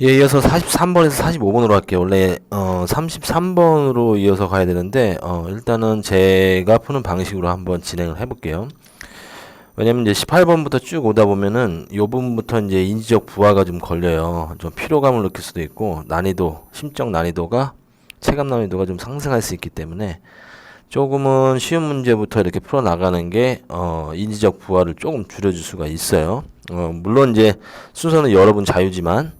예, 이어서 43번에서 45번으로 할게요. 원래 33번으로 이어서 가야 되는데 일단은 제가 푸는 방식으로 한번 진행을 해볼게요. 왜냐면 이제 18번부터 쭉 오다 보면은 요 부분부터 이제 인지적 부하가 좀 걸려요. 좀 피로감을 느낄 수도 있고 난이도, 심적 난이도가 체감 난이도가 좀 상승할 수 있기 때문에 조금은 쉬운 문제부터 이렇게 풀어 나가는 게 인지적 부하를 조금 줄여줄 수가 있어요. 물론 이제 순서는 여러분 자유지만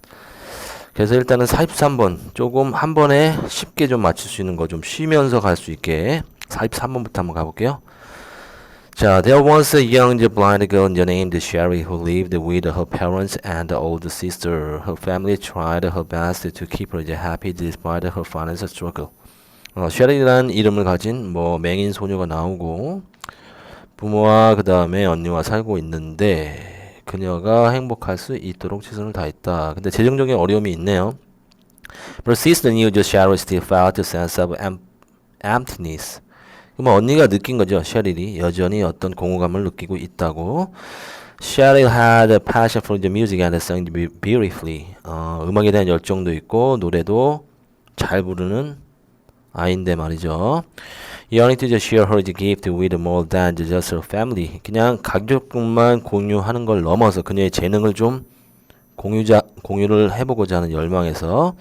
그래서 일단은 43번 조금 한 번에 쉽게 좀 맞출 수 있는 거 좀 쉬면서 갈 수 있게 43번부터 한번 가볼게요. 자, there was a young blind girl named Sherry who lived with her parents and older sister. Her family tried her best to keep her happy despite her financial struggle. 쉐리라는 이름을 가진 뭐 맹인 소녀가 나오고 부모와 그 다음에 언니와 살고 있는데 그녀가 행복할 수 있도록 최선을 다했다. 근데 재정적인 어려움이 있네요. But sister knew that Cheryl still felt a sense of emptiness. 그러면 언니가 느낀 거죠. 셰릴이 여전히 어떤 공허감을 느끼고 있다고. Cheryl had a passion for the music and sang beautifully. 음악에 대한 열정도 있고 노래도 잘 부르는 아인데 말이죠. Yearning to just share her gift with more than just her family. 그냥 가족뿐만 공유하는 걸 넘어서 그녀의 재능을 좀 공유를 해보고자 하는 열망에서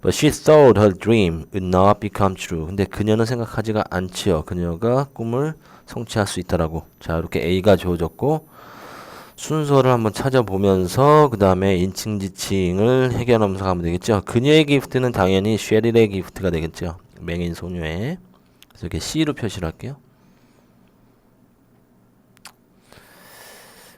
But she thought her dream would not become true. 근데 그녀는 생각하지가 않지요. 그녀가 꿈을 성취할 수 있다라고. 자, 이렇게 A가 주어졌고 순서를 한번 찾아보면서 그 다음에 인칭 지칭을 해결하면서 가면 되겠죠. 그녀의 기프트는 당연히 쉐릴의 기프트가 되겠죠. 맹인 소녀의. 그래서 이렇게 C로 표시를 할게요.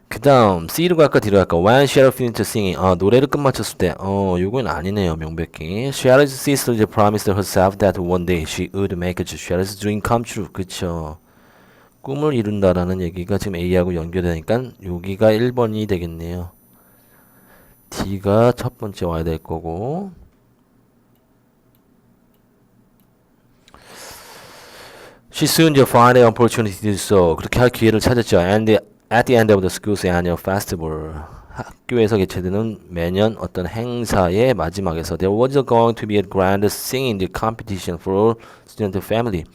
그 다음 C로 갈까 D로 갈까? When Cheryl finished singing. 노래를 끝마쳤을 때 요건 아니네요. 명백히 Cheryl's sister promised herself that one day she would make Cheryl's dream come true. 그쵸. 꿈을 이룬다라는 얘기가 지금 A하고 연결되니까 여기가 1번이 되겠네요. D가 첫 번째 와야 될 거고 She soon found an opportunity to do so. 그렇게 할 기회를 찾았죠. And at the end of the school's annual festival, 학교에서 개최되는 매년 어떤 행사의 마지막에서 there was going to be a grand singing competition for all student family.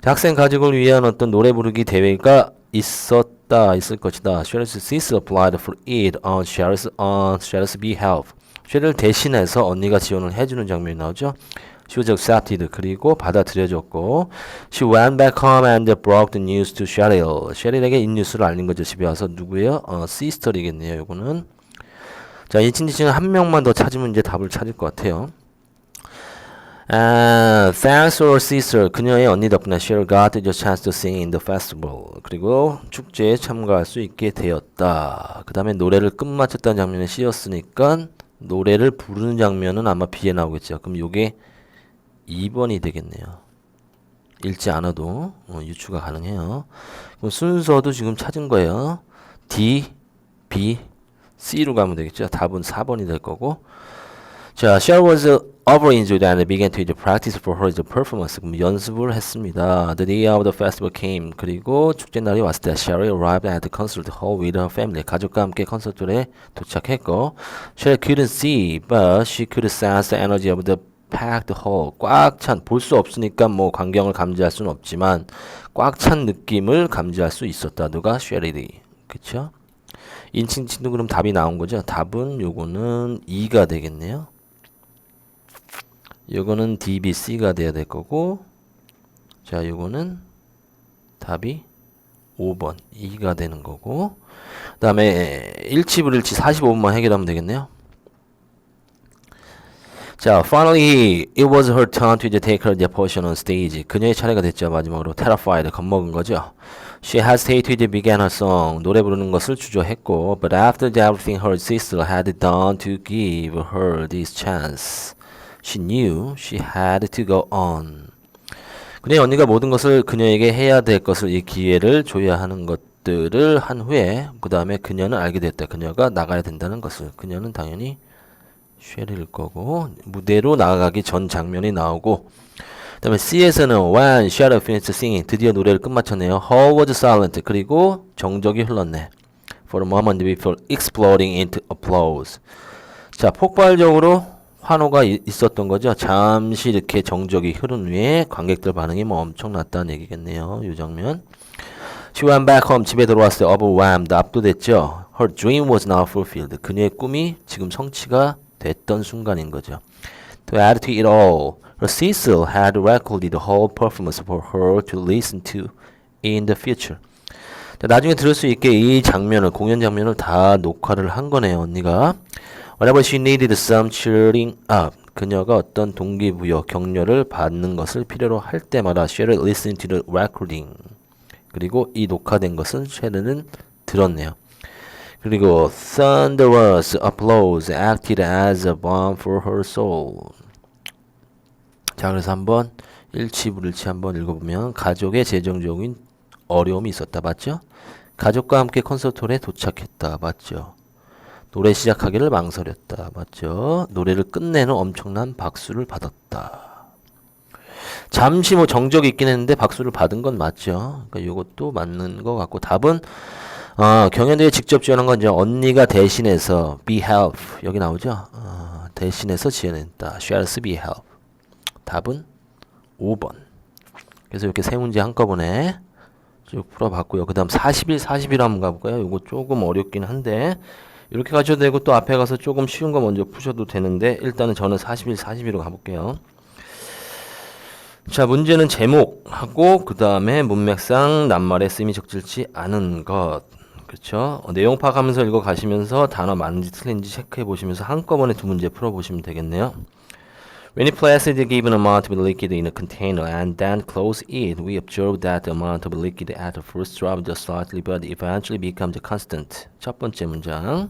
학생 가족을 위한 어떤 노래 부르기 대회가 있을 것이다. Cheryl's sister applied for it on Cheryl's behalf. 쉐리를 대신해서 언니가 지원을 해주는 장면이 나오죠. She was accepted. 그리고 받아들여졌고 She went back home and broke the news to Cheryl. 셰릴에게 이 뉴스를 알린 거죠. 집에 와서 누구예요? 시스터이겠네요. 요거는 자, 인칭지칭은 한 명만 더 찾으면 이제 답을 찾을 것 같아요. Thanks to her sister. 그녀의 언니 덕분에 Cheryl got the chance to sing in the festival. 그리고 축제에 참가할 수 있게 되었다. 그 다음에 노래를 끝마쳤다는 장면에 C였으니까 노래를 부르는 장면은 아마 B에 나오겠죠. 그럼 요게 2번이 되겠네요. 읽지 않아도 유추가 가능해요. 그럼 순서도 지금 찾은 거예요. D, B, C로 가면 되겠죠. 답은 4번이 될 거고. 자, Cheryl was over-injured and began to practice for her performance. 그럼 연습을 했습니다. The day of the festival came. 그리고 축제 날이 왔을 때 Cheryl arrived at the concert hall with her family. 가족과 함께 콘서트에 도착했고 Cheryl couldn't see, but she could sense the energy of the packed hall. 꽉 찬, 볼 수 없으니까 뭐 광경을 감지할 수는 없지만 꽉 찬 느낌을 감지할 수 있었다. 누가? 쉐릴이. 그쵸? 인칭칭도 그럼 답이 나온 거죠. 답은 요거는 2가 되겠네요. 요거는 D, B, C가 돼야 될 거고 자, 요거는 답이 5번 2가 되는 거고 그 다음에 1치불일치 45분만 해결하면 되겠네요. 자, finally, it was her turn to take her portion on stage. 그녀의 차례가 됐죠. 마지막으로 terrified, 겁먹은 거죠. She hesitated to begin her song. 노래 부르는 것을 주저했고, but after everything her sister had done to give her this chance, she knew she had to go on. 그녀의 언니가 모든 것을 그녀에게 해야 될 것을 이 기회를 줘야 하는 것들을 한 후에 그 다음에 그녀는 알게 됐다. 그녀가 나가야 된다는 것을. 그녀는 당연히 쉐릴 거고 무대로 나가기 전 장면이 나오고 그 다음에 C에서는 when Cheryl finished singing 드디어 노래를 끝마쳤네요. Hall was silent. 그리고 정적이 흘렀네. For a moment before exploding into applause. 자, 폭발적으로 환호가 있었던 거죠. 잠시 이렇게 정적이 흐른 후에 관객들 반응이 뭐 엄청났다는 얘기겠네요. 이 장면. She went back home. 집에 들어왔을 때 overwhelmed. 압도됐죠. Her dream was now fulfilled. 그녀의 꿈이 지금 성취가 됐던 순간인 거죠. To add to it all, her Cecil had recorded the whole performance for her to listen to in the future. 자, 나중에 들을 수 있게 이 장면을, 공연 장면을 다 녹화를 한 거네요, 언니가. Whenever she needed some cheering up, 그녀가 어떤 동기부여, 격려를 받는 것을 필요로 할 때마다 Cheryl listened to the recording. 그리고 이 녹화된 것은 셰르는 들었네요. 그리고 thunderous applause acted as a balm for her soul. 자, 그래서 한번 일치불일치 한번 읽어보면 가족의 재정적인 어려움이 있었다. 맞죠? 가족과 함께 콘서트홀에 도착했다. 맞죠? 노래 시작하기를 망설였다. 맞죠? 노래를 끝내는 엄청난 박수를 받았다. 잠시 뭐 정적이 있긴 했는데 박수를 받은 건 맞죠? 그러니까 이것도 맞는 것 같고 답은 경연대회 직접 지원한 건 이제 언니가 대신해서 be help 여기 나오죠? 대신해서 지원했다. Shall be help. 답은 5번. 그래서 이렇게 세 문제 한꺼번에 쭉 풀어봤고요. 그 다음 41, 41 한번 가볼까요? 이거 조금 어렵긴 한데 이렇게 가셔도 되고 또 앞에 가서 조금 쉬운 거 먼저 푸셔도 되는데 일단은 저는 41, 42로 가볼게요. 자, 문제는 제목하고 그 다음에 문맥상 낱말에 쓰임이 적절치 않은 것. 그렇죠? 내용 파악하면서 읽어 가시면서 단어 맞는지 틀린지 체크해 보시면서 한꺼번에 두 문제 풀어보시면 되겠네요. When we place the given amount of liquid in a container and then close it, we observe that the amount of liquid at first drops slightly but eventually becomes constant. 첫 번째 문장.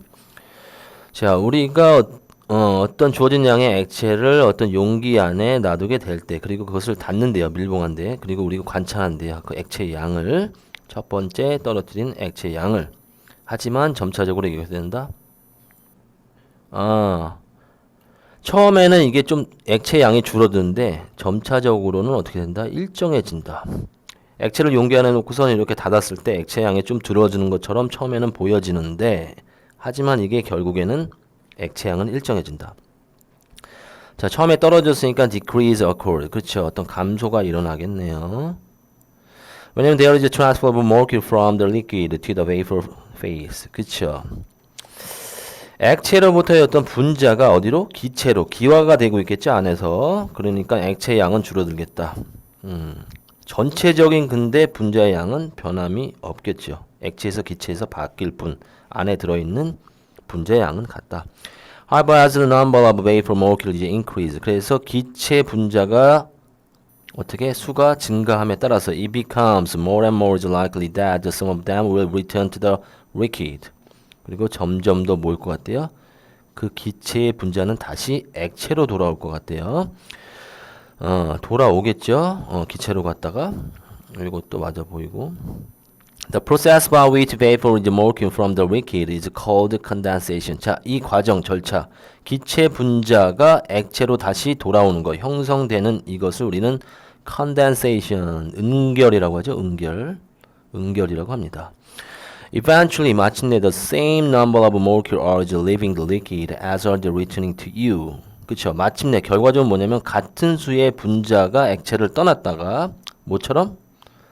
자, 우리가 어떤 주어진 양의 액체를 어떤 용기 안에 놔두게 될 때, 그리고 그것을 닫는데요, 밀봉한데, 그리고 우리가 관찰한대요, 그 액체의 양을. 첫 번째 떨어뜨린 액체의 양을. 하지만 점차적으로 이렇게 된다. 처음에는 이게 좀 액체 양이 줄어드는데 점차적으로는 어떻게 된다? 일정해진다. 액체를 용기 안에 놓고서 이렇게 닫았을 때 액체 양이 좀 줄어드는 것처럼 처음에는 보여지는데 하지만 이게 결국에는 액체 양은 일정해진다. 자, 처음에 떨어졌으니까 decrease occurred. 그렇죠. 어떤 감소가 일어나겠네요. 왜냐면 there is a transfer of molecule from the liquid to the vapor phase. 그렇죠. 액체로부터의 어떤 분자가 어디로? 기체로, 기화가 되고 있겠죠, 안에서. 그러니까 액체의 양은 줄어들겠다. 전체적인 근데 분자의 양은 변함이 없겠죠. 액체에서 기체에서 바뀔 뿐, 안에 들어있는 분자의 양은 같다. However, as the number of vapor molecules increase, 그래서 기체 분자가 어떻게 수가 증가함에 따라서 it becomes more and more likely that some of them will return to the liquid. 그리고 점점 더 모일 것 같대요. 그 기체의 분자는 다시 액체로 돌아올 것 같대요. 돌아오겠죠. 기체로 갔다가 이것도 맞아 보이고. The process by which vapor is molecule from the liquid is called condensation. 자, 이 과정 절차, 기체 분자가 액체로 다시 돌아오는 것, 형성되는 이것을 우리는 condensation, 응결이라고 하죠. 응결이라고 합니다. Eventually, 마침내 the same number of molecules are leaving the liquid as are returning to you. 그쵸? 마침내 결과적으로 뭐냐면 같은 수의 분자가 액체를 떠났다가 뭐처럼?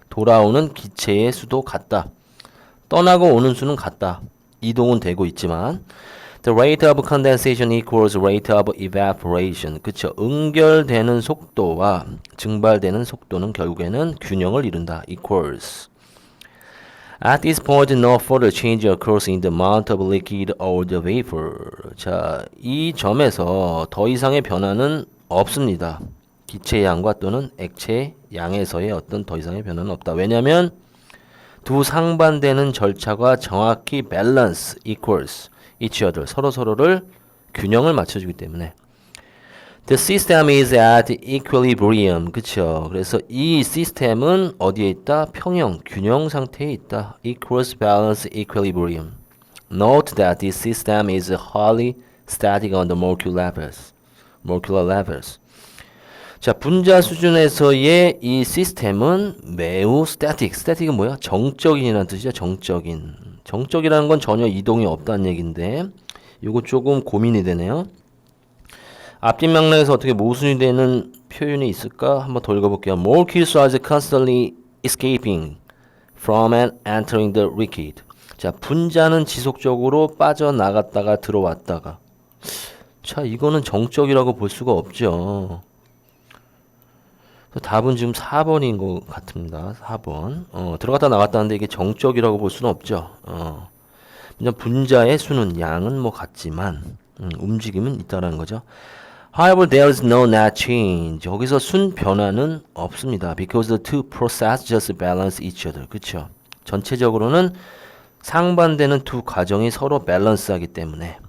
돌아오는 기체의 수도 같다. 떠나고 오는 수는 같다. 이동은 되고 있지만 the rate of condensation equals rate of evaporation. 그쵸? 응결되는 속도와 증발되는 속도는 결국에는 균형을 이룬다. equals. At this point, no further change occurs in the amount of liquid or the vapor. 자, 이 점에서 더 이상의 변화는 없습니다. 기체 양과 또는 액체 양에서의 어떤 더 이상의 변화는 없다. 왜냐하면 두 상반되는 절차가 정확히 balance, equals, each other, 서로를 균형을 맞춰주기 때문에 The system is at equilibrium. 그쵸? 그래서 이 시스템은 어디에 있다? 평형, 균형 상태에 있다. Equals, balance, equilibrium. Note that this system is highly static on the molecular levels. 자, 분자 수준에서의 이 시스템은 매우 static. static은 뭐야? 정적인이라는 뜻이죠. 정적인. 정적이라는 건 전혀 이동이 없다는 얘기인데 요거 조금 고민이 되네요. 앞뒤 맥락에서 어떻게 모순이 되는 표현이 있을까? 한번 더 읽어볼게요. More kids are constantly escaping from and entering the wicked. 자, 분자는 지속적으로 빠져나갔다가 들어왔다가. 자, 이거는 정적이라고 볼 수가 없죠. 답은 지금 4번인 것 같습니다. 4번. 들어갔다 나갔다 하는데 이게 정적이라고 볼 수는 없죠. 분자의 수는 양은 뭐 같지만 움직임은 있다라는 거죠. However, there is no net change. 여기서 순 변화는 없습니다. Because the two processes just balance each other. 그렇죠? 전체적으로는 상반되는 두 과정이 서로 밸런스하기 때문에.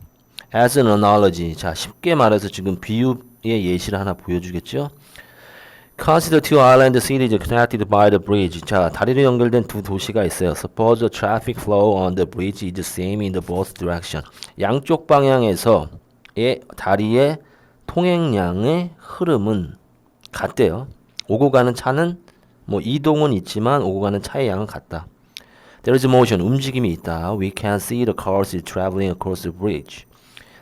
As an analogy. 자, 쉽게 말해서 지금 비유의 예시를 하나 보여주겠죠? Consider two island cities connected by the bridge. 자, 다리로 연결된 두 도시가 있어요. Suppose the traffic flow on the bridge is the same in the both direction. 양쪽 방향에서의 다리의 통행량의 흐름은 같대요. 오고 가는 차는 뭐 이동은 있지만 오고 가는 차의 양은 같다. There is motion, 움직임이 있다. We can see the cars traveling across the bridge.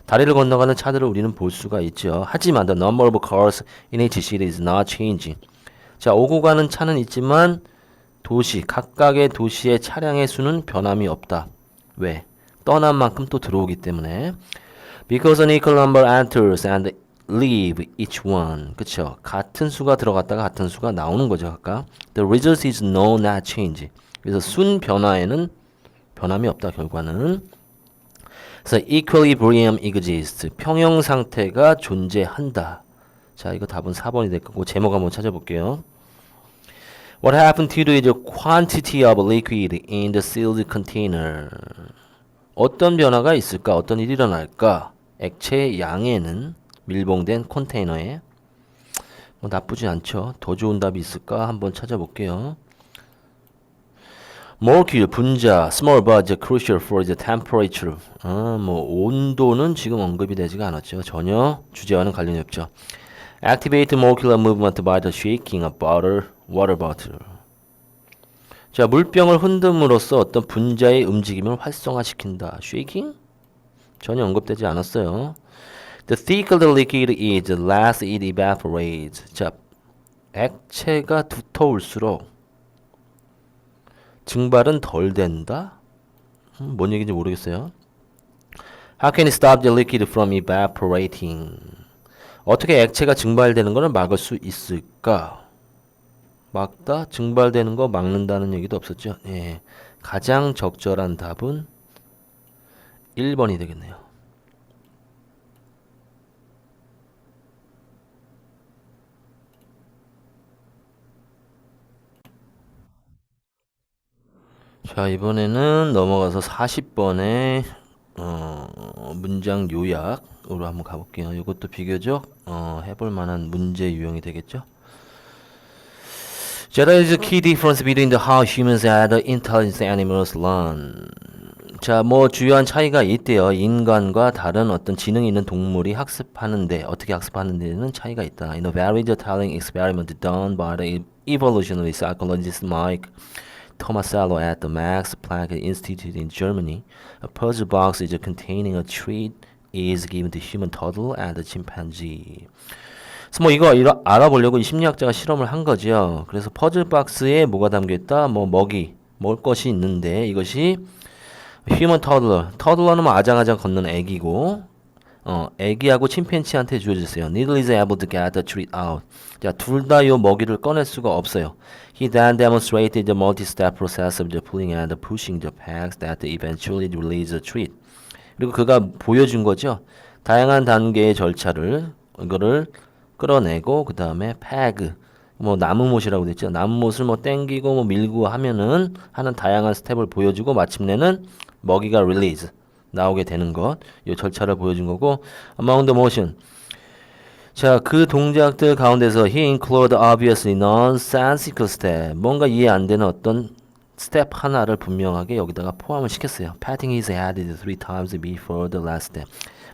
다리를 건너가는 차들을 우리는 볼 수가 있죠. 하지만 the number of cars in each city is not changing. 자, 오고 가는 차는 있지만 각각의 도시의 차량의 수는 변함이 없다. 왜? 떠난 만큼 또 들어오기 때문에. Because an equal number enters and leave each one. 그쵸? 같은 수가 들어갔다가 같은 수가 나오는 거죠, 각각. The result is no net change. 그래서 순 변화에는 변함이 없다, 결과는. 그래서 equilibrium exists. 평형 상태가 존재한다. 자, 이거 답은 4번이 될 거고 제목 한번 찾아볼게요. What happened to the quantity of liquid in the sealed container? 어떤 변화가 있을까? 어떤 일이 일어날까? 액체 양에는 밀봉된 컨테이너에. 뭐 나쁘지 않죠. 더 좋은 답이 있을까? 한번 찾아볼게요. Molecule, 분자, small but crucial for the temperature. 뭐 온도는 지금 언급이 되지가 않았죠. 전혀 주제와는 관련이 없죠. Activate molecular movement by the shaking of water bottle. 자, 물병을 흔듦으로써 어떤 분자의 움직임을 활성화시킨다. Shaking? 전혀 언급되지 않았어요. The thicker the liquid is, the less it evaporates. 자, 액체가 두터울수록 증발은 덜 된다? 뭔 얘기인지 모르겠어요. How can it stop the liquid from evaporating? 어떻게 액체가 증발되는 것을 막을 수 있을까? 막다? 증발되는 거 막는다는 얘기도 없었죠. 예. 가장 적절한 답은 1번이 되겠네요. 자, 이번에는 넘어가서 40번의 문장 요약으로 한번 가볼게요. 이것도 비교적 해볼 만한 문제 유형이 되겠죠. There is a key difference between the how humans and intelligent animals learn. 자, 뭐 주요한 차이가 있대요. 인간과 다른 어떤 지능이 있는 동물이 학습하는데 어떻게 학습하는데는 차이가 있다. In a very telling experiment done by the evolutionary psychologist Mike Tomasello at the Max Planck Institute in Germany, a puzzle box is containing a treat is given to human turtle and a chimpanzee. 그래서 뭐 이거 알아보려고 이 심리학자가 실험을 한 거죠. 그래서 퍼즐 박스에 뭐가 담겨 있다? 뭐 먹을 것이 있는데 이것이 휴먼 터들러는 뭐 아장아장 걷는 애기고 애기하고 침팬지한테 주어졌어요. Neither is able to get the treat out. 자, 둘 다 요 먹이를 꺼낼 수가 없어요. He then demonstrated the multi-step process of the pulling and pushing the pegs that eventually release the treat. 그리고 그가 보여준 거죠. 다양한 단계의 절차를 이거를 끌어내고 그 다음에 패그 뭐 나무못이라고 됐죠. 나무못을 뭐 땡기고 뭐 밀고 하면은 하는 다양한 스텝을 보여주고 마침내는 먹이가 릴리즈 나오게 되는 것. 이 절차를 보여준 거고 among the motion. 자, 그 동작들 가운데서 he included obviously nonsensical step. 뭔가 이해 안 되는 어떤 스텝 하나를 분명하게 여기다가 포함을 시켰어요. Patting his head 3 times before the last step.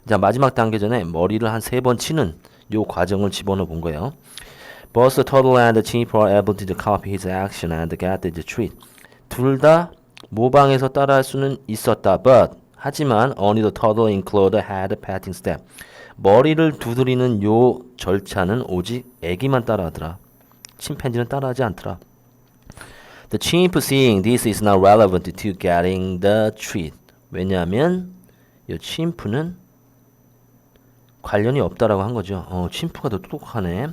자, 마지막 단계 전에 머리를 한 3번 치는 요 과정을 집어넣어 본 거예요. Both the turtle and the chimp are able to copy his action and get the treat. 둘 다 모방해서 따라할 수는 있었다. But 하지만 only the toddler include a head patting step. 머리를 두드리는 요 절차는 오직 애기만 따라하더라. 침팬지는 따라하지 않더라. The chimp seeing this is not relevant to getting the treat. 왜냐하면 이 침프는 관련이 없다라고 한 거죠. 침프가 더 똑똑하네.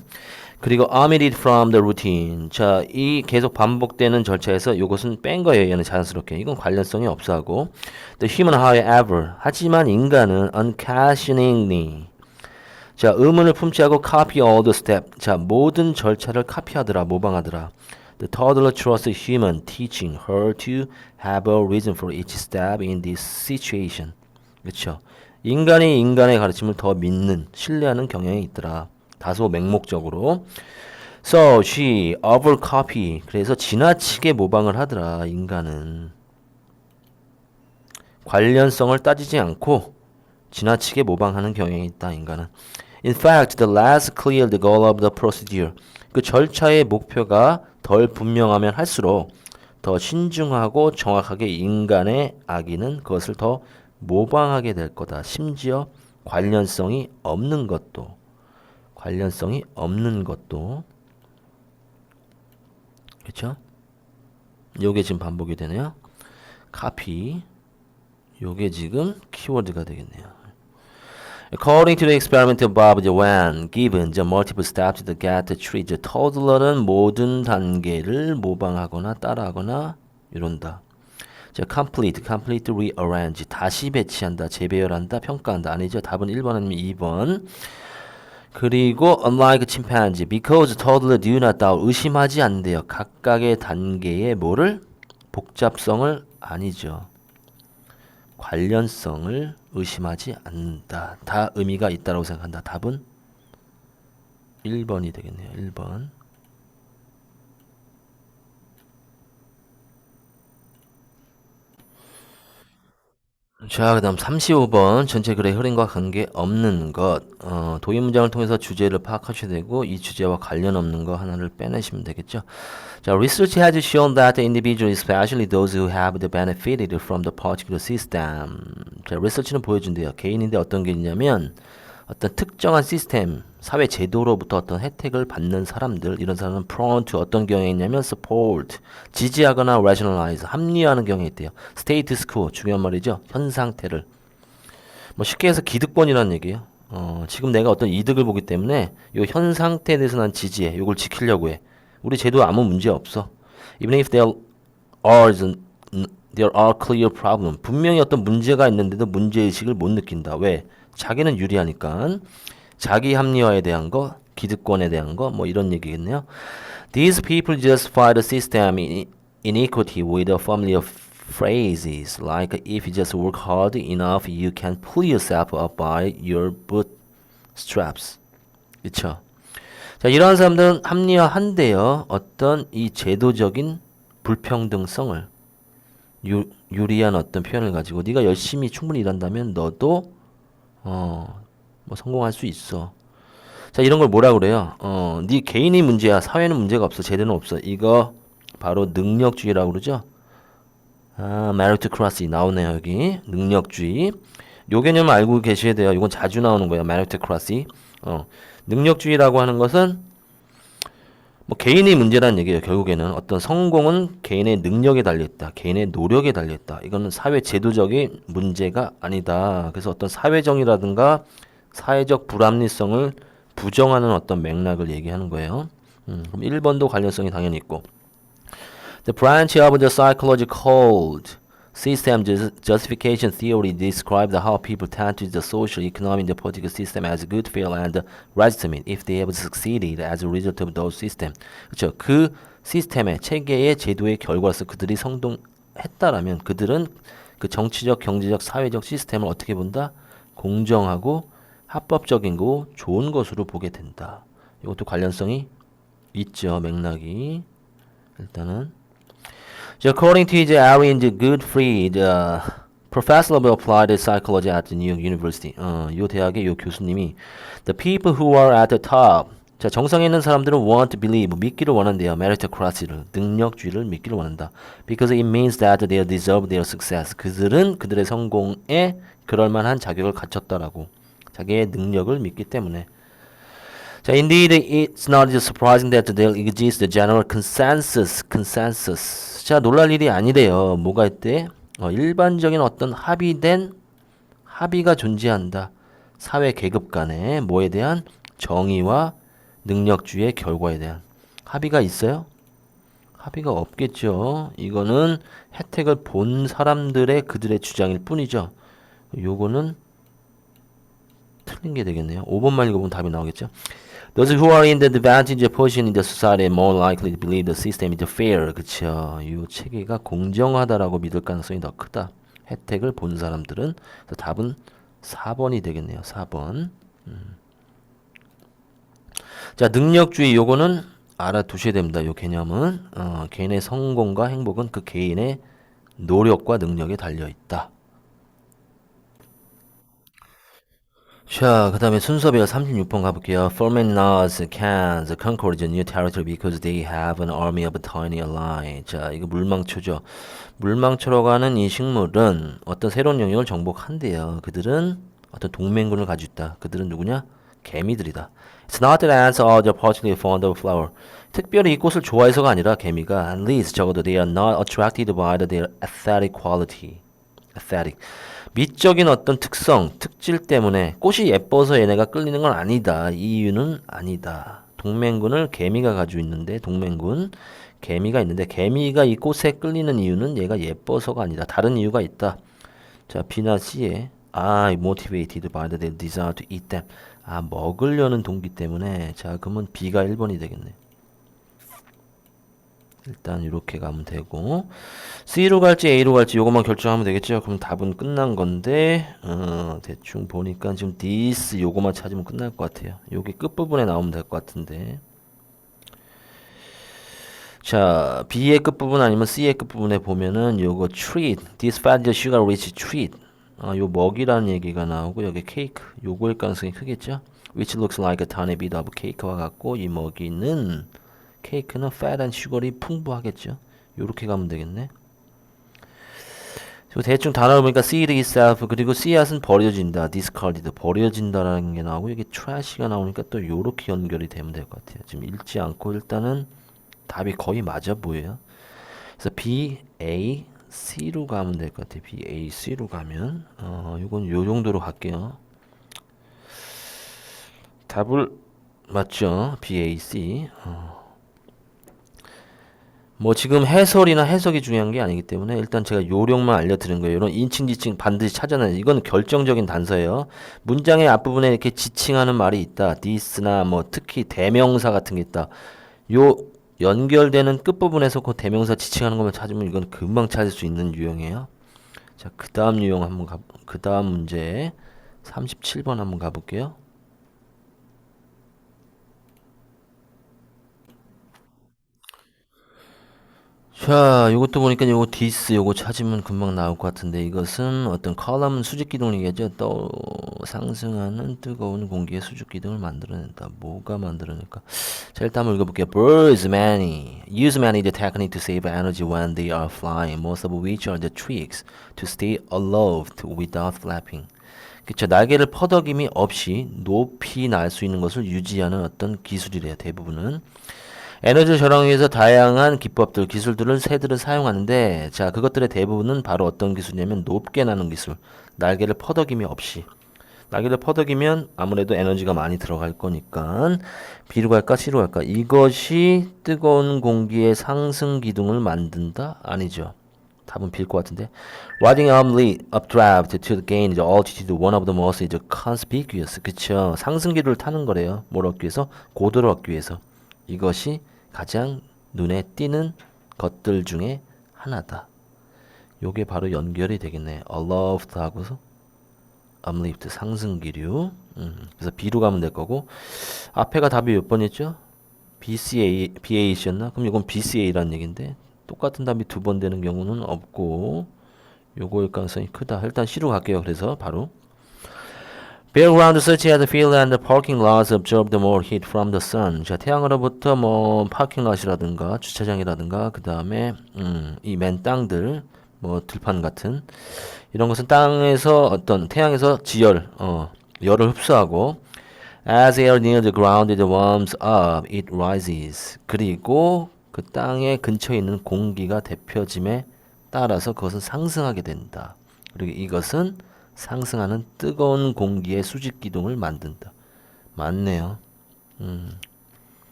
그리고 omitted from the routine. 자, 이 계속 반복되는 절차에서 이것은 뺀 거예요. 얘는 자연스럽게. 이건 관련성이 없어 하고. The human, however. 하지만 인간은 unquestioningly. 자, 의문을 품지 않고 copy all the step. 자, 모든 절차를 카피하더라, 모방하더라. The toddler trusts human, teaching her to have a reason for each step in this situation. 그렇죠? 인간이 인간의 가르침을 더 믿는, 신뢰하는 경향이 있더라. 다소 맹목적으로. So she overcopy. 그래서 지나치게 모방을 하더라. 인간은 관련성을 따지지 않고 지나치게 모방하는 경향이 있다. 인간은. In fact, the less clear the goal of the procedure. 그 절차의 목표가 덜 분명하면 할수록 더 신중하고 정확하게 인간의 아기는 그것을 더 모방하게 될 거다. 심지어 관련성이 없는 것도. 그렇죠? 요게 지금 반복이 되네요. copy. 요게 지금 키워드가 되겠네요. According to the experiment above, when given the multiple steps to get the treat, the toddler는 모든 단계를 모방하거나 따라하거나 이런다. 자, complete, rearrange, 다시 배치한다, 재배열한다, 평가한다. 아니죠? 답은 1번 아니면 2번. 그리고 unlike chimpanzee, because toddler do not doubt, 의심하지 않는데요. 각각의 단계의 뭐를? 복잡성을 아니죠. 관련성을 의심하지 않는다. 다 의미가 있다고 생각한다. 답은 1번이 되겠네요. 1번. 자, 그 다음 35번. 전체 글의 흐름과 관계없는 것. 도입 문장을 통해서 주제를 파악하셔야 되고 이 주제와 관련 없는 거 하나를 빼내시면 되겠죠. 자, research has shown that the individuals, especially those who have benefited from the particular system. 자, research는 보여준대요. 개인인데 어떤 게 있냐면 어떤 특정한 시스템, 사회 제도로부터 어떤 혜택을 받는 사람들, 이런 사람은 prone to 어떤 경향이 있냐면 support, 지지하거나 rationalize, 합리화하는 경향이 있대요. status quo, 중요한 말이죠. 현 상태를. 뭐 쉽게 해서 기득권이라는 얘기예요. 지금 내가 어떤 이득을 보기 때문에 이 현 상태에 대해서 난 지지해. 이걸 지키려고 해. 우리 제도 아무 문제 없어. Even if there are clear problems. 분명히 어떤 문제가 있는데도 문제의식을 못 느낀다. 왜? 자기는 유리하니까. 자기 합리화에 대한 거, 기득권에 대한 거, 뭐 이런 얘기겠네요. These people justify the system inequity with a family of phrases like if you just work hard enough, you can pull yourself up by your bootstraps. 그렇죠? 자, 이러한 사람들은 합리화한대요. 어떤 이 제도적인 불평등성을 유리한 어떤 표현을 가지고 네가 열심히 충분히 일한다면 너도 뭐 성공할 수 있어. 자, 이런 걸 뭐라 그래요? 네 개인이 문제야. 사회는 문제가 없어. 제도는 없어. 이거 바로 능력주의라고 그러죠. meritocracy 나오네요. 여기 능력주의. 요 개념을 알고 계셔야 돼요. 이건 자주 나오는 거예요. meritocracy. 능력주의라고 하는 것은 뭐 개인의 문제라는 얘기예요. 결국에는 어떤 성공은 개인의 능력에 달려있다. 개인의 노력에 달려있다. 이거는 사회 제도적인 문제가 아니다. 그래서 어떤 사회정의라든가 사회적 불합리성을 부정하는 어떤 맥락을 얘기하는 거예요. 그럼 1번도 관련성이 당연히 있고. The branch of the psychology called system justification theory describes how people tend to the social, economic, and political system as good, fair, and legitimate if they have succeeded as a result of those systems. 그렇죠. 그 시스템의 체계의 제도의 결과로서 그들이 성공했다라면 그들은 그 정치적, 경제적, 사회적 시스템을 어떻게 본다? 공정하고 합법적인 거 좋은 것으로 보게 된다. 이것도 관련성이 있죠. 맥락이. 일단은 according to his Arian Goodfried, professor of applied psychology at the New York University. 요 대학의 요 교수님이 the people who are at the top, 자, 정상에 있는 사람들은 want to believe, 믿기를 원한대요. meritocracy를, 능력주의를 믿기를 원한다. Because it means that they deserve their success. 그들은 그들의 성공에 그럴 만한 자격을 갖췄다라고. 자기의 능력을 믿기 때문에. 자, indeed, it's not surprising that there exists the general consensus. 자, 놀랄 일이 아니래요. 뭐가 있대? 일반적인 어떤 합의가 존재한다. 사회 계급 간에 뭐에 대한 정의와 능력주의의 결과에 대한 합의가 있어요? 합의가 없겠죠. 이거는 혜택을 본 사람들의 그들의 주장일 뿐이죠. 요거는 틀린 게 되겠네요. 5번만 읽어보면 답이 나오겠죠. Those who are in the advantageous position in the society are more likely to believe the system is fair. 그쵸. 이 체계가 공정하다라고 믿을 가능성이 더 크다. 혜택을 본 사람들은. 그래서 답은 4번이 되겠네요. 4번. 자, 능력주의 요거는 알아두셔야 됩니다. 요 개념은 개인의 성공과 행복은 그 개인의 노력과 능력에 달려 있다. 자, 그 다음에 순서별 36번 가볼게요. Formenars, Cans, conquered new territory because they have an army of tiny allies. 자, 이거 물망초죠. 물망초라고 하는 이 식물은 어떤 새로운 영역을 정복한대요. 그들은 어떤 동맹군을 가지고 있다. 그들은 누구냐? 개미들이다. It's not that ants are particularly fond of flower. 특별히 이 꽃을 좋아해서가 아니라 개미가 at least 적어도 they are not attracted by their aesthetic quality. aesthetic. 미적인 어떤 특질 때문에 꽃이 예뻐서 얘네가 끌리는 건 아니다. 이 이유는 아니다. 동맹군을 개미가 가지고 있는데 개미가 있는데 개미가 이 꽃에 끌리는 이유는 얘가 예뻐서가 아니다. 다른 이유가 있다. 자, B나 C에 motivated by the desire to eat them. 먹으려는 동기 때문에. 자, 그러면 B가 1번이 되겠네. 일단 이렇게 가면 되고 C로 갈지 A로 갈지 요것만 결정하면 되겠죠. 그럼 답은 끝난 건데 대충 보니까 지금 this 요것만 찾으면 끝날 것 같아요. 요게 끝부분에 나오면 될 것 같은데 자, B의 끝부분 아니면 C의 끝부분에 보면은 요거 treat, this fat sugar rich treat 요 먹이라는 얘기가 나오고 여기 케이크 요거일 가능성이 크겠죠. which looks like a tiny bit of cake와 같고 이 먹이는 케이크는 fat and sugar이 풍부하겠죠. 요렇게 가면 되겠네. 그리고 대충 단어를 보니까 seed itself 그리고 씨앗은 버려진다. discarded 버려진다라는 게 나오고 여기 trash가 나오니까 또 요렇게 연결이 되면 될 것 같아요. 지금 읽지 않고 일단은 답이 거의 맞아 보여요. 그래서 B, A, C로 가면 될 것 같아요. B, A, C로 가면 요건 요 정도로 갈게요. 답을 맞죠? B, A, C. 뭐 지금 해설이나 해석이 중요한 게 아니기 때문에 일단 제가 요령만 알려드린 거예요. 이런 인칭, 지칭 반드시 찾아내요. 이건 결정적인 단서예요. 문장의 앞부분에 이렇게 지칭하는 말이 있다. this나 뭐 특히 대명사 같은 게 있다. 요 연결되는 끝부분에서 그 대명사 지칭하는 것만 찾으면 이건 금방 찾을 수 있는 유형이에요. 자, 그 다음 유형 한번 그 다음 문제 37번 한번 가볼게요. 자, 요것도 보니까 요거 디스 요거 찾으면 금방 나올 것 같은데 이것은 어떤 컬럼 수직 기둥이겠죠. 또 상승하는 뜨거운 공기의 수직 기둥을 만들어낸다. 뭐가 만들어낼까? 자, 일단 한번 읽어볼게요. Birds use many the technique to save energy when they are flying, most of which are the tricks to stay aloft without flapping. 그쵸, 날개를 퍼덕임이 없이 높이 날 수 있는 것을 유지하는 어떤 기술이래요. 대부분은. 에너지 절약을 위해서 다양한 기법들, 기술들을 새들을 사용하는데 자, 그것들의 대부분은 바로 어떤 기술이냐면 높게 나는 기술. 날개를 퍼덕임이 없이. 날개를 퍼덕이면 아무래도 에너지가 많이 들어갈 거니까 B로 갈까 C로 갈까? 이것이 뜨거운 공기의 상승 기둥을 만든다? 아니죠. 답은 B일 것 같은데. Riding updraft to gain the altitude, one of the most is conspicuous. 그쵸. 상승 기둥을 타는 거래요. 뭘 얻기 위해서? 고도를 얻기 위해서. 이것이 가장 눈에 띄는 것들 중에 하나다. 요게 바로 연결이 되겠네. aloft 하고서 uplift 상승기류. 그래서 B로 가면 될 거고 앞에가 답이 몇 번이었죠? BCA, BAC였나? 그럼 이건 BCA라는 얘긴데 똑같은 답이 두 번 되는 경우는 없고 요거일 가능성이 크다. 일단 C로 갈게요. 그래서 바로 Background search at the field and the parking lots absorbed more heat from the sun. 자, 태양으로부터 뭐 파킹lot 이라든가 주차장이라든가 그 다음에 이 맨 땅들 뭐 들판 같은 이런 것은 땅에서 어떤 태양에서 지열, 열을 흡수하고 as air near the ground it warms up, it rises. 그리고 그 땅의 근처에 있는 공기가 데펴짐에 따라서 그것은 상승하게 된다. 그리고 이것은 상승하는 뜨거운 공기의 수직 기둥을 만든다. 맞네요.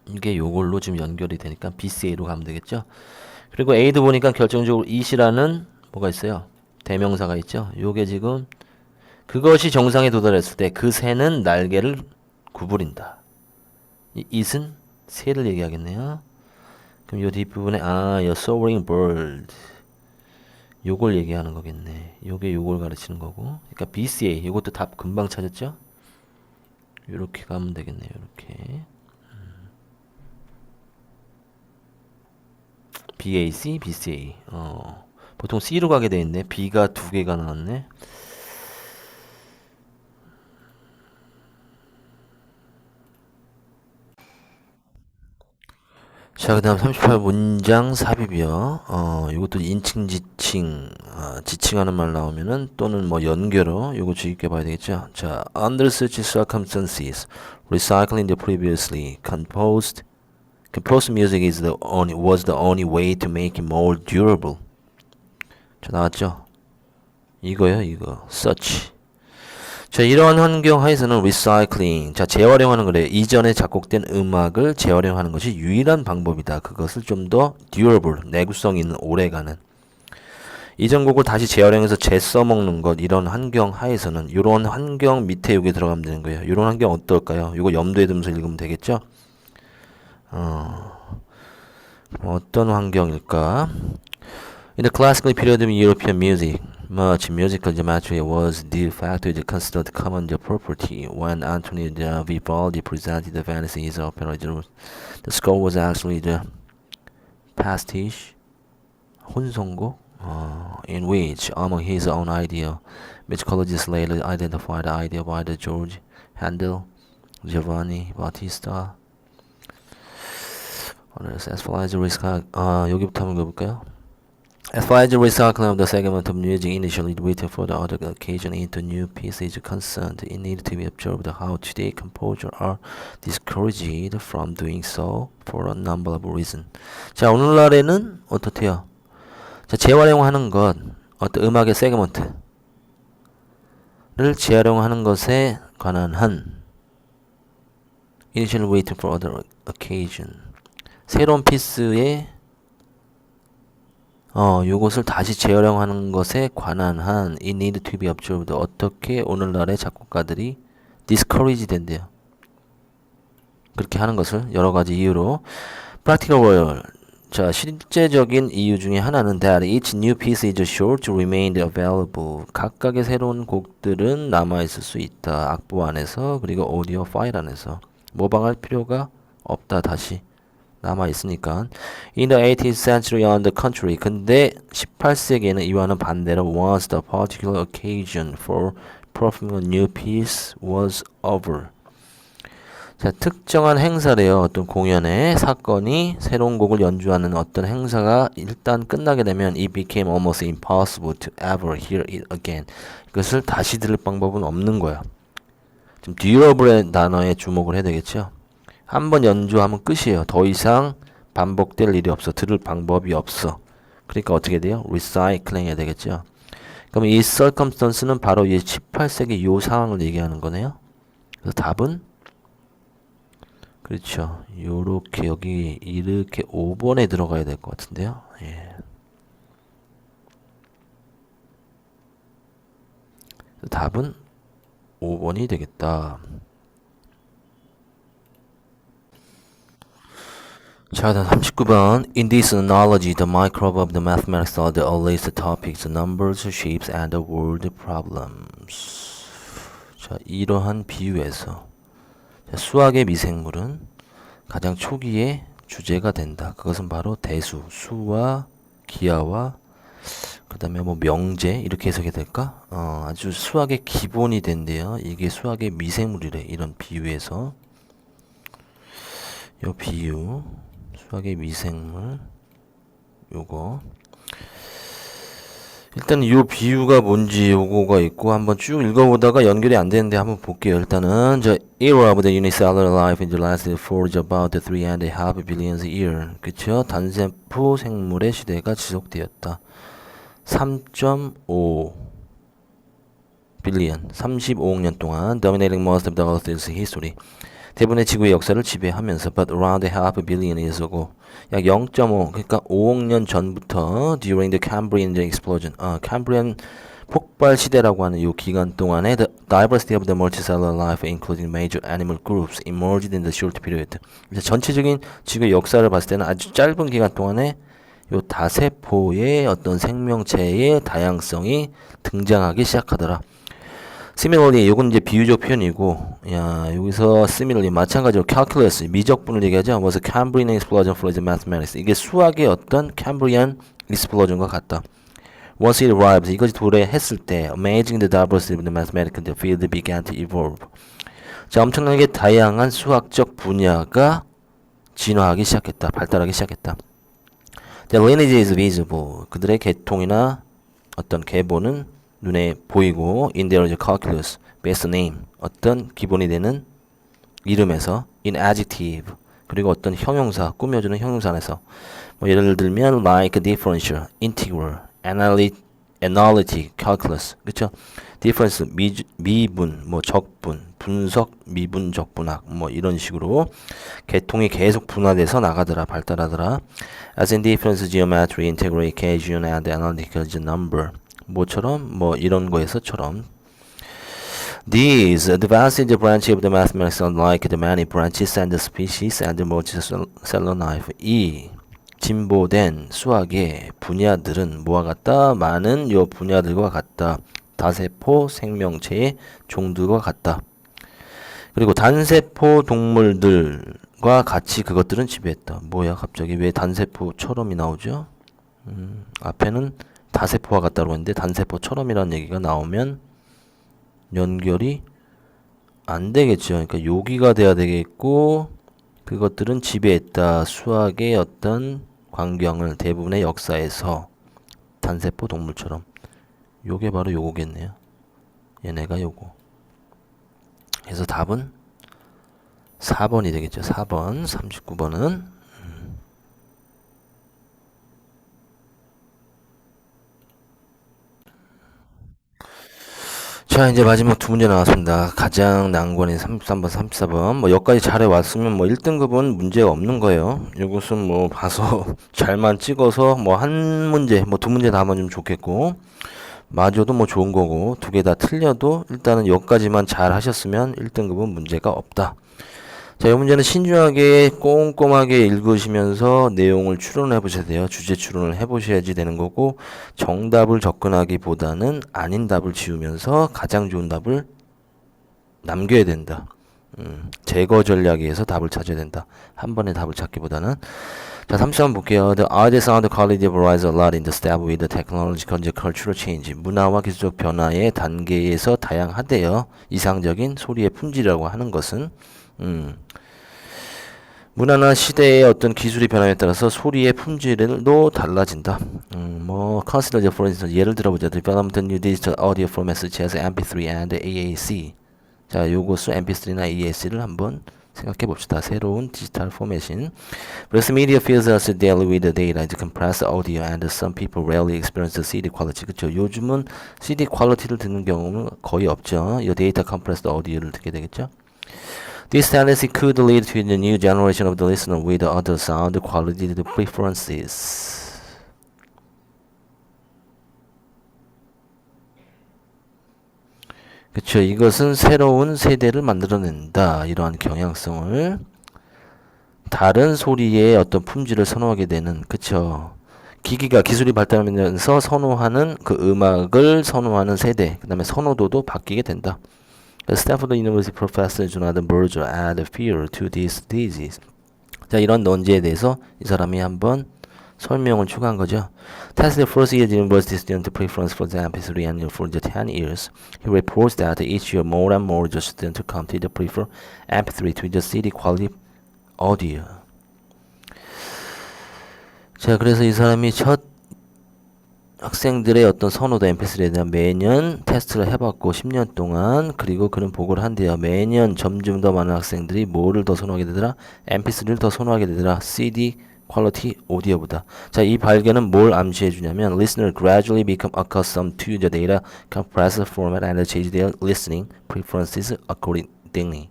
이게 요걸로 지금 연결이 되니까 BCA로 가면 되겠죠. 그리고 A도 보니까 결정적으로 it이라는 뭐가 있어요? 대명사가 있죠. 요게 지금 그것이 정상에 도달했을 때 그 새는 날개를 구부린다. 이 it은 새를 얘기하겠네요. 그럼 요 뒷부분에 요 soaring bird 요걸 얘기하는 거겠네. 요게 요걸 가르치는 거고. 그러니까 BCA 요것도 답 금방 찾았죠? 요렇게 가면 되겠네요. 요렇게. BAC, BCA. 보통 C로 가게 돼 있네. B가 두 개가 나왔네. 자, 그 다음 38 문장 삽입이요. 이것도 인칭, 지칭, 지칭하는 말 나오면은 또는 뭐 연결어, 요거 주의 깊게 봐야 되겠죠. 자, under such circumstances, recycling the previously composed music was the only way to make it more durable. 자, 나왔죠? 이거요, 이거. such. 자, 이러한 환경 하에서는 리사이클링, 자, 재활용하는 거래요. 이전에 작곡된 음악을 재활용하는 것이 유일한 방법이다. 그것을 좀 더 durable, 내구성 있는 오래가는 이전 곡을 다시 재활용해서 재써먹는 것, 이런 환경 하에서는 이런 환경 밑에 여기 들어가면 되는 거예요. 이런 환경 어떨까요? 이거 염두에 두면서 읽으면 되겠죠? 어떤 환경일까? In the classical period of European music, much musical geometry was de facto considered common property. When Antonio da Vivaldi presented the Venice his opera, the score was actually the pastiche, 혼성곡, in which, among his own idea, musicologists later identified the idea by the George Handel, Giovanni Battista. As far as the 여기부터 한번 가볼까요? As far as the recycling of the segment of music initially written for the other occasion into new pieces is concerned, it needs to be observed how today composers are discouraged from doing so for a number of reasons. 자, 오늘날에는 어떻대요? 자, 재활용하는 것, 어떤 음악의 세그먼트를 재활용하는 것에 관한 한 initially written for other occasion. 새로운 피스에 요것을 다시 재활용하는 것에 관한 한 it need to be observed. 어떻게 오늘날의 작곡가들이 discourage 된대요. 그렇게 하는 것을 여러 가지 이유로 practical royal. 자, 실제적인 이유 중에 하나는 that each new piece is sure to remain available. 각각의 새로운 곡들은 남아있을 수 있다. 악보 안에서 그리고 오디오 파일 안에서 모방할 필요가 없다. 다시 남아있으니까. In the 18th century on the contrary, 근데 18세기에는 이와는 반대로 once the particular occasion for performing a new piece was over. 자, 특정한 행사래요. 어떤 공연의 사건이 새로운 곡을 연주하는 어떤 행사가 일단 끝나게 되면 it became almost impossible to ever hear it again. 그것을 다시 들을 방법은 없는 거야. 좀 durable의 단어에 주목을 해야 되겠죠. 한번 연주하면 끝이에요. 더 이상 반복될 일이 없어. 들을 방법이 없어. 그러니까 어떻게 돼요? 리사이클링 해야 되겠죠. 그럼 이 circumstance는 바로 이 18세기 요 상황을 얘기하는 거네요. 그래서 답은 그렇죠. 요렇게 여기 이렇게 5번에 들어가야 될 것 같은데요. 예. 답은 5번이 되겠다. 자, 다음 39번. In this analogy, the microbe of the mathematics are the earliest topics, numbers, shapes, and the word problems. 자, 이러한 비유에서 수학의 미생물은 가장 초기의 주제가 된다. 그것은 바로 대수, 수와 기하와 그 다음에 뭐 명제 이렇게 해석이 될까? 아주 수학의 기본이 된대요. 이게 수학의 미생물이래. 이런 비유에서 요 비유 수학의 미생물 요거 일단 요 비유가 뭔지 요거가 있고 한번 쭉 읽어보다가 연결이 안 되는데 한번 볼게요. 일단은 the era of the unicellular life in the last for about 3.5 billion year. 그쵸? 단세포 생물의 시대가 지속되었다. 3.5 빌리언 35억 년 동안 dominating most of the Earth's history. 대부분의 지구의 역사를 지배하면서 but around half a billion years ago 약 0.5 그러니까 5억 년 전부터 during the Cambrian explosion Cambrian 폭발 시대라고 하는 이 기간 동안에 the diversity of the multicellular life including major animal groups emerged in the short period. 전체적인 지구의 역사를 봤을 때는 아주 짧은 기간 동안에 요 다세포의 어떤 생명체의 다양성이 등장하기 시작하더라. Similarly, 요건 이제 비유적 표현이고, 야, 여기서 similarly 마찬가지로 calculus 미적분을 얘기하죠. was a Cambrian explosion for the mathematics. 이게 수학의 어떤 Cambrian explosion과 같다. Once it arrives, 이것이 도래했을 때, amazing the diversity of the mathematical field began to evolve. 자, 엄청나게 다양한 수학적 분야가 진화하기 시작했다. 발달하기 시작했다. The lineage is visible. 그들의 계통이나 어떤 계보는 눈에 보이고 in their calculus, base name, 어떤 기본이 되는 이름에서 in adjective, 그리고 어떤 형용사, 꾸며주는 형용사 안에서 뭐 예를 들면 like differential, integral, analytic, calculus, 그쵸? difference, 미분, 뭐 적분, 분석, 미분, 적분학, 뭐 이런 식으로 계통이 계속 분화돼서 나가더라, 발달하더라. As in difference, geometry, integral, equation, and analytical number. 뭐처럼 뭐 이런 거에서처럼 These advanced branches of the mathematics are like the many branches and the species and the multicellular life. 이 진보된 수학의 분야들은 뭐와 같다? 많은 요 분야들과 같다. 다세포 생명체의 종들과 같다. 그리고 단세포 동물들과 같이 그것들은 지배했다. 뭐야 갑자기 왜 단세포처럼이 나오죠? 앞에는 다세포와 같다고 했는데 단세포처럼이라는 얘기가 나오면 연결이 안 되겠죠. 그러니까 여기가 돼야 되겠고 그것들은 지배했다. 수학의 어떤 광경을 대부분의 역사에서 단세포 동물처럼 요게 바로 요거겠네요. 얘네가 요거. 그래서 답은 4번이 되겠죠. 4번 39번은 자 이제 마지막 두 문제 나왔습니다. 가장 난관인 33번 34번 뭐 여기까지 잘해왔으면 뭐 1등급은 문제가 없는 거예요. 이것은 뭐 봐서 잘만 찍어서 뭐 한 문제 뭐 두 문제 다 하면 좀 좋겠고 맞아도 뭐 좋은 거고 두 개 다 틀려도 일단은 여기까지만 잘 하셨으면 1등급은 문제가 없다. 자, 이 문제는 신중하게 꼼꼼하게 읽으시면서 내용을 추론해 보셔야 돼요. 주제 추론을 해 보셔야지 되는 거고 정답을 접근하기보다는 아닌 답을 지우면서 가장 좋은 답을 남겨야 된다. 제거 전략에 의해서 답을 찾아야 된다. 한 번에 답을 찾기보다는 자, 33번 볼게요. The art sound quality varies a lot in the step with the technological and cultural change. 문화와 기술적 변화의 단계에서 다양하대요. 이상적인 소리의 품질이라고 하는 것은 문화나 시대의 어떤 기술이 변함에 따라서 소리의 품질도 달라진다. 뭐 consider for instance 예를 들어보자. Development of new digital audio formats such as MP3 and AAC. 자, 요것을 MP3나 AAC를 한번 생각해 봅시다. 새로운 디지털 포맷인. Because media fills us daily with the data to compress audio and some people rarely experience the CD quality. 그쵸? 요즘은 CD 퀄리티를 듣는 경우는 거의 없죠. 이 데이터 compressed audio를 듣게 되겠죠. This tendency could lead to the new generation of the listener with other sound quality preferences. 그쵸. 이것은 새로운 세대를 만들어낸다. 이러한 경향성을 다른 소리의 어떤 품질을 선호하게 되는 그쵸. 기술이 발달하면서 선호하는 그 음악을 선호하는 세대 그 다음에 선호도도 바뀌게 된다. Stanford University professor Jonathan Berger add fear to this thesis. 자, 이런 논제에 대해서 이 사람이 한번 설명을 추가한 거죠. Test the first year university student preference for the MP3 and for the 10 years. He reports that each year more and more the students continue to prefer MP3 to the CD quality audio. 자, 그래서 이 사람이 첫 학생들의 어떤 선호도 MP3에 대한 매년 테스트를 해봤고 10년 동안 그리고 그는 보고를 한대요. 매년 점점 더 많은 학생들이 뭐를 더 선호하게 되더라? MP3를 더 선호하게 되더라. CD 퀄리티 오디오보다. 자, 이 발견은 뭘 암시해 주냐면 listener gradually become accustomed to the data compressed format and change their listening preferences accordingly.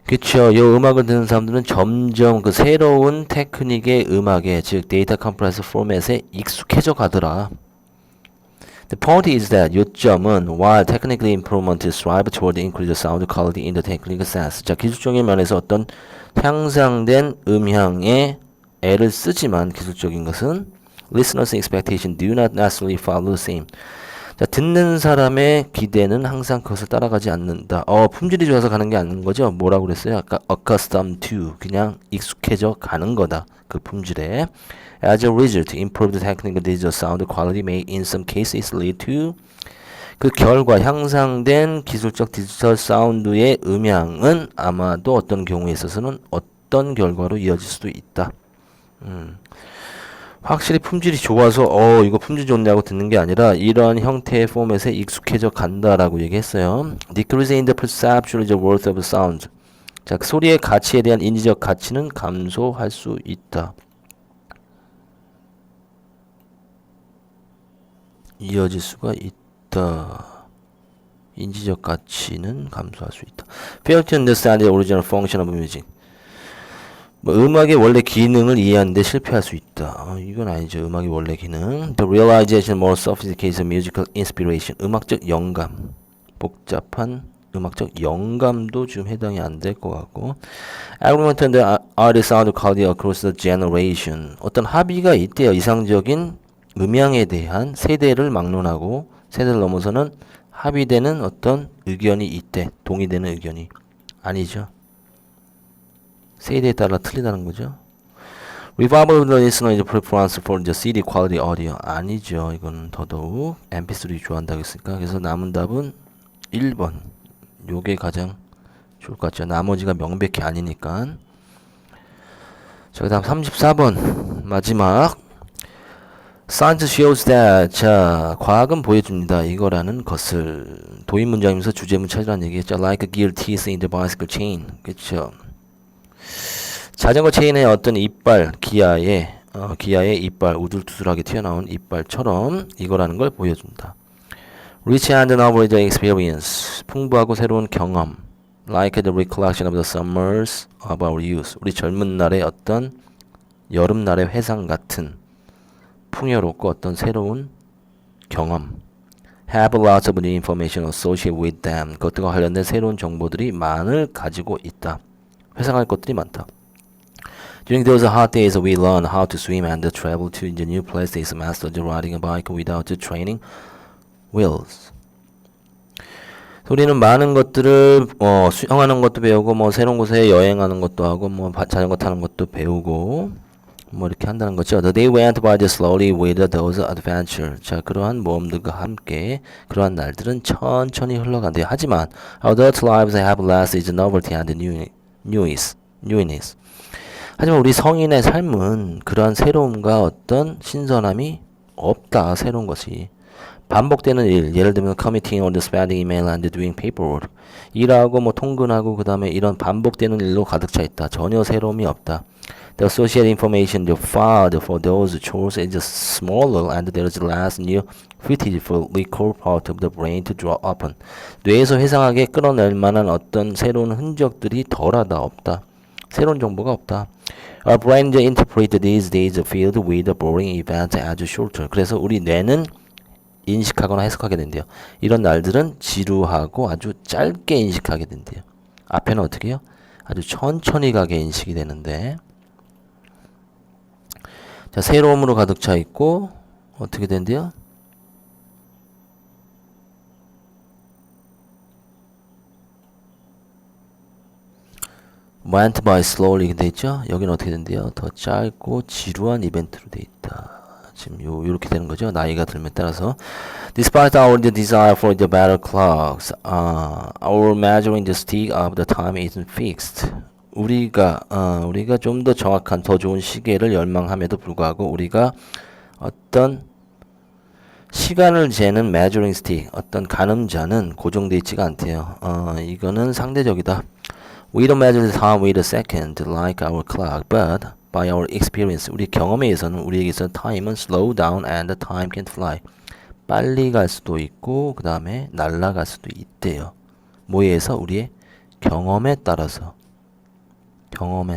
그쵸. 이 음악을 듣는 사람들은 점점 그 새로운 테크닉의 음악에, 즉 데이터 컴프레스 포맷에 익숙해져 가더라. The point is that 요점은 while technically improvement strive toward increased sound quality in the technical sense. 자, 기술적인 면에서 어떤 향상된 음향에 애를 쓰지만 기술적인 것은 listeners' expectation do not necessarily follow the same. 자, 듣는 사람의 기대는 항상 그것을 따라가지 않는다. 품질이 좋아서 가는 게 아닌 거죠. 뭐라고 그랬어요? 아까 accustomed to, 그냥 익숙해져 가는 거다. 그 품질에. As a result, improved technical digital sound quality may in some cases lead to 그 결과 향상된 기술적 디지털 사운드의 음향은 아마도 어떤 경우에 있어서는 어떤 결과로 이어질 수도 있다. 확실히 품질이 좋아서 이거 품질 좋냐고 듣는 게 아니라 이러한 형태의 포맷에 익숙해져 간다라고 얘기했어요. Decrease in the perception of the worth of sound. 자, 그 소리의 가치에 대한 인지적 가치는 감소할 수 있다. 이어질 수가 있다. 인지적 가치는 감소할 수 있다. Fail to understand the original function of music. 음악의 원래 기능을 이해하는데 실패할 수 있다. 이건 아니죠. 음악의 원래 기능. The realization more sophisticated musical inspiration. 음악적 영감. 복잡한 음악적 영감도 지금 해당이 안 될 것 같고. Agreement on the artist sound quality across the generation. 어떤 합의가 있대요. 이상적인 음향에 대한 세대를 막론하고 세대를 넘어서는 합의되는 어떤 의견이 있대. 동의되는 의견이. 아니죠. 세대에 따라 틀리다는 거죠. Revival of the listener's preference for the CD quality audio. 아니죠. 이건 더더욱 MP3 좋아한다고 했으니까. 그래서 남은 답은 1번. 요게 가장 좋을 것 같죠. 나머지가 명백히 아니니까. 자, 그 다음 34번. 마지막. Science shows that. 자, 과학은 보여줍니다. 이거라는 것을. 도입 문장이면서 주제문 찾으라는 얘기했죠. Like a gear teeth in the bicycle chain. 그쵸. 자전거 체인의 어떤 이빨, 기아의 이빨, 우둘투둘하게 튀어나온 이빨처럼 이거라는 걸 보여준다. Rich and novel experience, 풍부하고 새로운 경험, like the recollection of the summers of our youth, 우리 젊은 날의 어떤 여름날의 회상 같은 풍요롭고 어떤 새로운 경험. Have lots of new information associated with them, 그것들과 관련된 새로운 정보들이 많을 가지고 있다. 회상할 것들이 많다. During those hot days, we learn how to swim and travel to the new places, master the riding a bike without the training wheels. 우리는 많은 것들을 수영하는 것도 배우고 새로운 곳에 여행하는 것도 하고 자전거 타는 것도 배우고 이렇게 한다는 거죠. The day went by slowly with those adventures. 자, 그러한 모험들과 함께 그러한 날들은 천천히 흘러간대요. 하지만 adult lives have less is novelty and newness. 하지만 우리 성인의 삶은 그러한 새로움과 어떤 신선함이 없다. 새로운 것이. 반복되는 일, 예를 들면 committing or spending email and doing paperwork. 일하고 통근하고 그 다음에 이런 반복되는 일로 가득 차 있다. 전혀 새로움이 없다. The associated information, the file for those chores is smaller and there is less new footage for recall part of the brain to draw upon. 뇌에서 회상하게 끌어낼 만한 어떤 새로운 흔적들이 덜하다. 없다. 새로운 정보가 없다. Our brain interprets these days filled with boring events as shorter. 그래서 우리 뇌는 인식하거나 해석하게 된대요. 이런 날들은 지루하고 아주 짧게 인식하게 된대요. 앞에는 어떻게 해요? 아주 천천히 가게 인식이 되는데. 자, 새로움으로 가득 차 있고 어떻게 된대요? went by slowly 돼 있죠? 여기는 어떻게 된대요? 더 짧고 지루한 이벤트로 돼 있다. 지금 요렇게 되는 거죠. 나이가 들면 따라서 Despite our desire for the better clocks, our measuring the stick of the time isn't fixed. 우리가 좀 더 정확한 더 좋은 시계를 열망함에도 불구하고 우리가 어떤 시간을 재는 measuring stick, 어떤 가늠자는 고정되어 있지가 않대요. 이거는 상대적이다. We don't measure the time with a second like our clock, but by our experience, 우리 경험에 의해서는 우리에게서 time은 slow down and the time can fly. 빨리 갈 수도 있고 그 다음에 날아갈 수도 있대요. 뭐에 의해서? 우리의 경험에 따라서. 경험도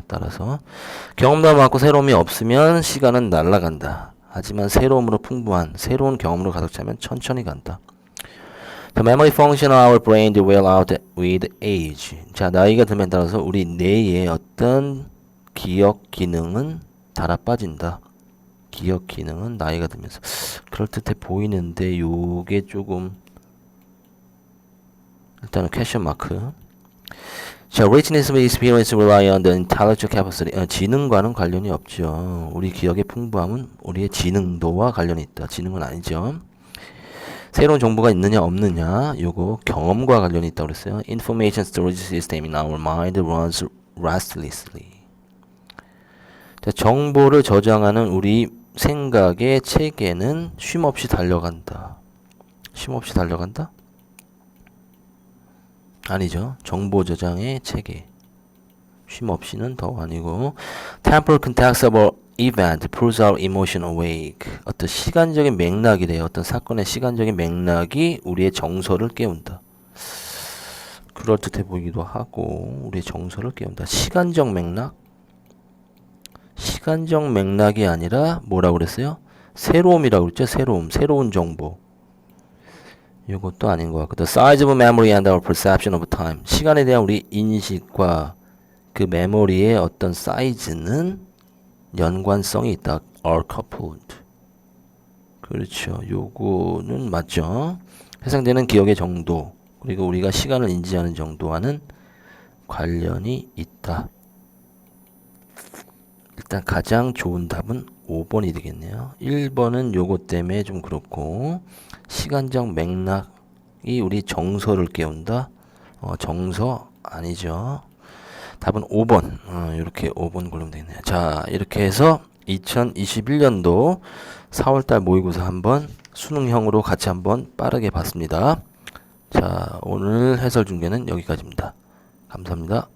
많고 새로움이 없으면 시간은 날아간다. 하지만 새로움으로 풍부한 새로운 경험으로 가득 차면 천천히 간다. The memory function of our brain will out with age. 자, 나이가 들면 따라서 우리 뇌의 어떤 기억 기능은 달아 빠진다. 기억 기능은 나이가 들면서 그럴듯해 보이는데 요게 조금 일단은 퀘션 마크. 자, richness of experience rely on the intellectual capacity. 지능과는 관련이 없죠. 우리 기억의 풍부함은 우리의 지능도와 관련이 있다. 지능은 아니죠. 새로운 정보가 있느냐 없느냐 요거 경험과 관련이 있다고 그랬어요. Information storage system in our mind runs restlessly. 자, 정보를 저장하는 우리 생각의 체계는 쉼없이 달려간다. 쉼없이 달려간다? 아니죠. 정보 저장의 체계. 쉼없이는 더 아니고 Temporal context of our event pulls our emotion awake. 어떤 시간적인 맥락이래요. 어떤 사건의 시간적인 맥락이 우리의 정서를 깨운다. 그럴듯해 보이기도 하고 우리의 정서를 깨운다. 시간적 맥락? 시간적 맥락이 아니라 뭐라고 그랬어요? 새로움이라고 그랬죠? 새로운 정보. 이것도 아닌 것 같고 The size of memory and our perception of time. 시간에 대한 우리 인식과 그 메모리의 어떤 사이즈는 연관성이 있다. Are coupled. 그렇죠. 요거는 맞죠. 해상되는 기억의 정도 그리고 우리가 시간을 인지하는 정도와는 관련이 있다. 일단 가장 좋은 답은 5번이 되겠네요. 1번은 요거 때문에 좀 그렇고 시간적 맥락이 우리 정서를 깨운다. 정서 아니죠. 답은 5번. 이렇게 5번 고르면 되겠네요. 자, 이렇게 해서 2021년도 4월달 모의고사 한번 수능형으로 같이 한번 빠르게 봤습니다. 자, 오늘 해설 중계는 여기까지입니다. 감사합니다.